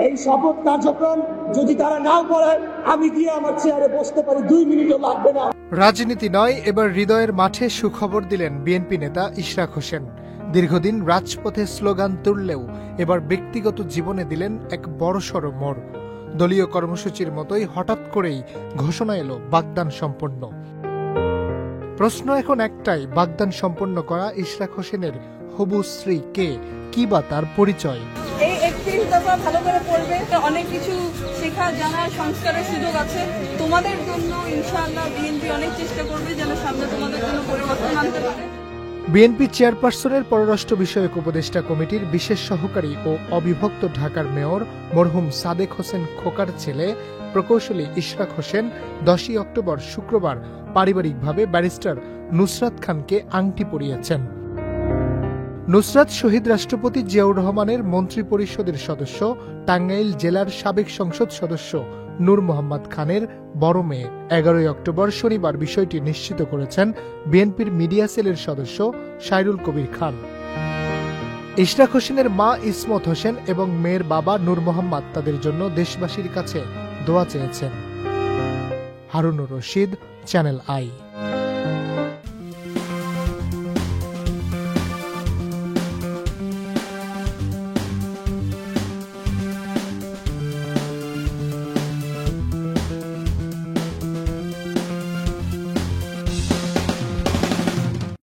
এই শপথ কার্যক্রম যদি তারা নাও করে, আমি গিয়ে আমার চেয়ারে বসতে পারি, 2 মিনিটও লাগবে না। রাজনীতি নয়, এবার হৃদয়ের মাঠে সুখবর দিলেন বিএনপি নেতা ইশরাক হোসেন। দীর্ঘদিন রাজপথে স্লোগান তুললেও এবার ব্যক্তিগত জীবনে দিলেন এক বড়সড় মোড়। দলীয় কর্মসূচির মতোই হঠাৎ করেই ঘোষণা এলো বাগদান সম্পন্ন। প্রশ্ন এখন একটাই, বাগদান সম্পন্ন করা ইশরাক হোসেনের হবু স্ত্রী কে, কি বা তার পরিচয়? এই 31 দফা ভালো করে পড়বে, অনেক কিছু শেখা জানার সংস্কারের সুযোগ আছে তোমাদের জন্য। ইনশাআল্লাহ বিএনপি অনেক চেষ্টা করবে যেন সামনে তোমাদের জন্য পরিবর্তন আনতে পারে। বিএনপি চেয়ারপারসনের পররাষ্ট্র বিষয়ক উপদেষ্টা কমিটির বিশেষ সহকারী ও অবিভক্ত ঢাকার মেয়র মরহুম সাদেক হোসেন খোকার ছেলে প্রকৌশলী ইশরাক হোসেন 10ই অক্টোবর শুক্রবার পারিবারিকভাবে ব্যারিস্টার নুসরাত খানকে আংটি পরিয়েছেন। নুসরাত শহীদ রাষ্ট্রপতি জিয়াউর রহমানের মন্ত্রী পরিষদের সদস্য, টাঙ্গাইল জেলার সাবেক সংসদ সদস্য নূর মোহাম্মদ খানের বড় মেয়ে। 11ই অক্টোবর শনিবার বিষয়টি নিশ্চিত করেছেন বিএনপির মিডিয়া সেলের সদস্য সাইরুল কবির খান। ইশরাক হোসেনের মা ইসমত হোসেন এবং মেয়ের বাবা নূর মোহাম্মদ তাদের জন্য দেশবাসীর কাছে দোয়া চেয়েছেন। Harunur Rashid, channel I.